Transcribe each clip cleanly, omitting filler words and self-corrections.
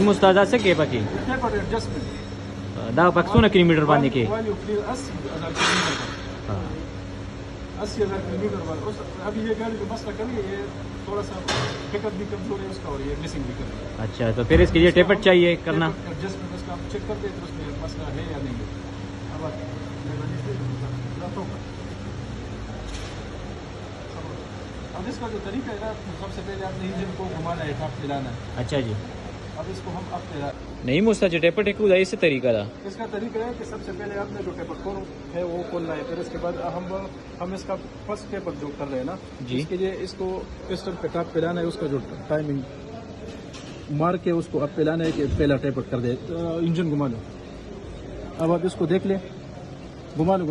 نیم استاد سے کے پکی ٹیپر ایڈجسٹمنٹ دا پکسونه کلومیټر باندې کې ویلیو کلیئر 80,000 کلومیٹر ہاں 80,000 کلومیٹر پر ابھی یہ گاڑی جو مسئلہ کر رہی ہے یہ تھوڑا سا پک اپ بھی کمزور ہے اس کا اور یہ مسنگ بھی کر رہی ہے. اچھا تو پھر اس کے لیے ٹیپٹ چاہیے کرنا ایڈجسٹمنٹ اس کا ہم چیک کرتے ہیں تو اس میں مسئلہ ہے یا نہیں ہے. اب اس کا جو طریقہ ہے نا سب سے پہلے آپ نے انجن کو گھمانا ہے ٹاپ پلانا ہے. اچھا جی اب اس کو ہم اب نیم استاد جو ٹیپٹ ہے اس طریقہ دا اس کا طریقہ ہے کہ سب سے پہلے آپ نے جو ٹیپر کون ہے وہ کھولنا ہے. پھر اس کے بعد ہم اس کا فرسٹ ٹیپر جو کر رہے ہیں نا جی اس کے لیے اس کو پسٹن پہ ٹاپ پلانا ہے. اس کا جو ٹائمنگ مار کے اس کو اب پلانا ہے کہ پہلا ٹیپر کر دے. انجن گھما لو. اب آپ اس کو دیکھ لیں. گھما لو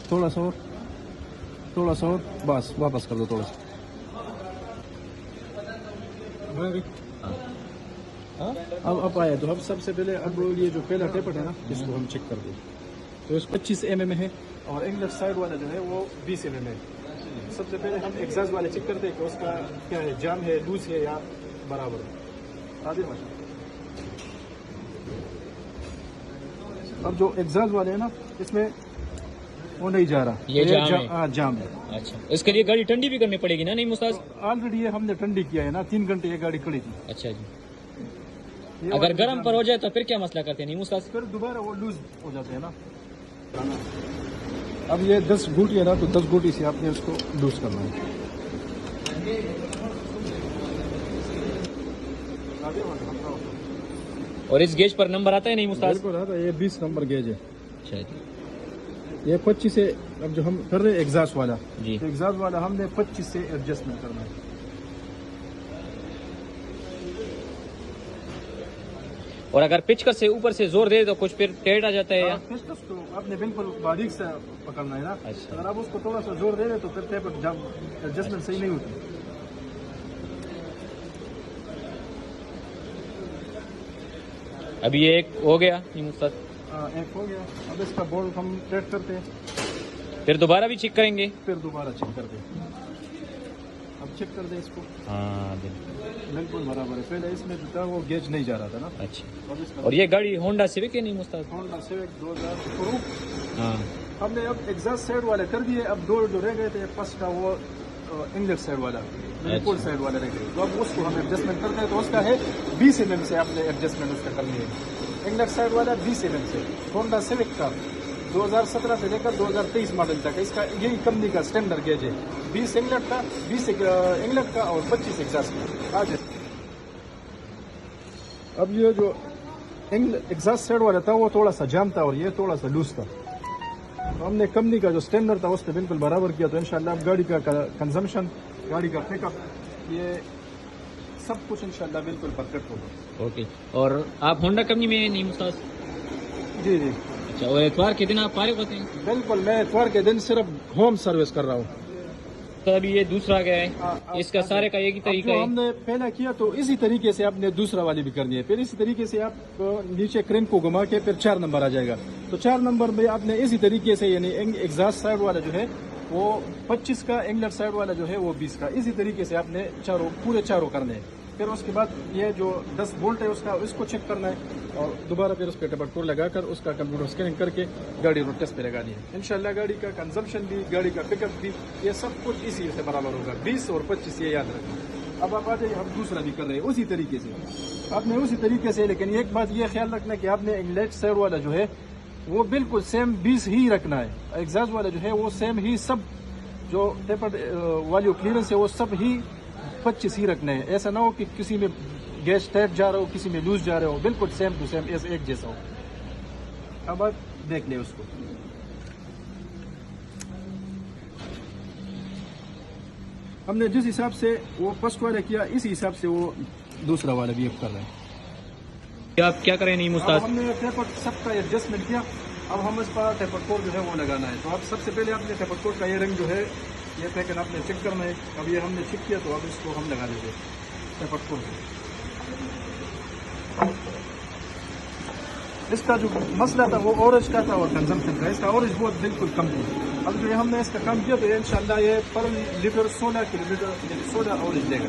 تھوڑا سا اور بس واپس کر دو تھوڑا سا. اب آیا تو اب سب سے پہلے اب یہ جو پہلا ٹیپر ہے نا اس کو ہم چیک کر دیں. تو اس 25 mm ہے اور انگلش سائڈ والا جو ہے وہ 20 mm ہے. سب سے پہلے ہم ایگزاز والے چیک کرتے ہیں کہ اس کا کیا ہے جام ہے لوز ہے یا برابر ہے. اب جو ایگزاز والے ہیں نا اس میں وہ نہیں جا رہا یہ جام ہے. اچھا اس کے لیے گاڑی ٹھنڈی بھی کرنی پڑے گی نا نہیں استاد آلریڈی یہ ہم نے ٹھنڈی کیا ہے نا 3 گھنٹے یہ گاڑی کھڑی تھی. اچھا جی اگر گرم پر ہو جائے تو پھر کیا مسئلہ کرتے ہیں نہیں استاد پھر دوبارہ وہ لوز ہو جاتے ہیں نا. اب یہ 10 گھوٹی ہے نا تو 10 گھوٹی سے آپ نے اس کو لوز کرنا ہے. اور اس گیج پر نمبر آتا ہے نہیں استاد بالکل آتا ہے. یہ 20 نمبر گیج ہے. اچھا جی یہ 25 سے اب جو ہم کر رہے ہیں ایگزاس والا جی ایگزاس والا ہم نے 25 سے ایڈجسٹمنٹ کرنا ہے. اور اگر پچ کر سے اوپر سے زور دے تو کچھ پھر ٹیڑھ آ جاتا ہے یا پچکس تو آپ نے بالکل باریک سے پکڑنا ہے نا. اچھا. اگر آپ اس کو تھوڑا سا زور دے دیں تو پھر ٹیپر ایڈجسٹمنٹ صحیح نہیں ہوتی. ابھی یہ ایک ہو گیا نہیں استاد ایک ہو گیا. اب اس کا بولٹ ہم ٹیٹ کرتے ہیں پھر دوبارہ بھی چیک کریں گے پھر دوبارہ چیک کرتے ہیں. اب چیک کر دیں اس کو. ہاں بالکل برابر ہے. پہلے اس میں جو تھا وہ گیج نہیں جا رہا تھا نا. اچھا اور یہ گاڑی ہونڈا سیوک ہے نہیں استاد ہونڈا سیوک 2000 ہاں ہم نے اب ایگزاسٹ سائڈ والے کر دیے. اب دو جو رہ گئے تھے فرسٹ کا وہ انگلش سائڈ والا پول سائڈ والا رہ گئے. تو اب اس کو ہم ایڈجسٹمنٹ کرتے ہیں. تو اس کا ہے 20 mm سے آپ نے ایڈجسٹمنٹ اس کا کرنی ہے. انگلش سائڈ والا 20 mm سے. ہونڈا سیوک کا 2017 سے لے کر 2023 ماڈل تک اس کا یہی کمپنی کا اسٹینڈرڈ گیج ہے. 20 انگلٹ کا 20 انگلٹ کا اور 25 ایگزاسٹ کا. آج اب یہ جو ایگزاسٹ سائڈ والا تھا وہ تھوڑا سا جام تھا اور یہ تھوڑا سا لوز تھا. تو ہم نے کمپنی کا جو اسٹینڈرڈ تھا اس پہ بالکل برابر کیا. تو انشاءاللہ اب گاڑی کا کنزمپشن گاڑی کا پک اپ یہ سب کچھ انشاءاللہ بالکل پرفیکٹ ہوگا. اوکے. اور آپ ہونڈا کمپنی میں نہیں استاد جی جی اچھا اور اتوار کے دن آپ فارغ ہوتے ہیں بالکل. میں اتوار کے دن صرف ہوم سروس کر رہا ہوں. تو ابھی یہ دوسرا گیا ہے اس کا سارے کا ایک ہی طریقہ ہے. ہم نے پہلا کیا تو اسی طریقے سے آپ نے دوسرا والی بھی کرنی ہے. پھر اسی طریقے سے آپ نیچے کرین کو گھما کے پھر 4 نمبر آ جائے گا. تو 4 نمبر میں آپ نے اسی طریقے سے یعنی ایگزاسٹ سائڈ والا جو ہے وہ 25 کا انگلٹ سائڈ والا جو ہے وہ 20 کا اسی طریقے سے آپ نے پورے چاروں کرنے ہیں. پھر اس کے بعد یہ جو 10 بولٹ ہے اس کو چیک کرنا ہے اور دوبارہ پھر اس پہ ٹیپر ٹور لگا کر اس کا کمپیوٹر اسکیننگ کر کے گاڑی روڈ ٹیسٹ پہ لگانی ہے. انشاءاللہ گاڑی کا کنزمپشن بھی گاڑی کا پک اپ بھی یہ سب کچھ اسی سے برابر ہوگا. 20 اور 25 یہ یاد رکھنا. اب آپ آ جائیے ہم دوسرا بھی کر رہے ہیں اسی طریقے سے. آپ نے اسی طریقے سے لیکن ایک بات یہ خیال رکھنا کہ آپ نے انگلٹ سائڈ والا جو ہے وہ بالکل سیم 20 ہی رکھنا ہے. ایگزاسٹ والا جو ہے وہ سیم ہی سب جو ٹیپر والی کلیئرنس ہے وہ سب ہی 25 ہی رکھنے ہیں. ایسا نہ ہو کہ کسی میں گیس ٹائٹ جا رہا ہو کسی میں لوز جا رہا ہو. بالکل سیم ٹو سیم ایک جیسا ہو. اب آپ دیکھ لیں اس کو. ہم نے جس حساب سے وہ فرسٹ والا کیا اسی حساب سے وہ دوسرا والا بھی اب کر رہے ہیں. آپ کیا کریں نہیں استاد ہم نے ٹیپر سب کا ایڈجسٹمنٹ کیا. اب ہم اس پر ٹیپر کوڈ جو ہے وہ لگانا ہے. تو اب سب سے پہلے آپ نے ٹیپر کوڈ کا یہ رنگ جو ہے یہ پیکن آپ نے چیک کرنا ہے. اب یہ ہم نے چیک کیا تو اب اس کو ہم لگا دیتے ٹیپر کوڈ. اس کا جو مسئلہ تھا وہ اورج کا تھا اور کنزمپشن کا. اس کا اورج بہت بالکل کم تھی. اب جو ہم نے اس کا کام کیا تو انشاءاللہ یہ پر لیٹر 16 کلو میٹر 16 اورج دے گا.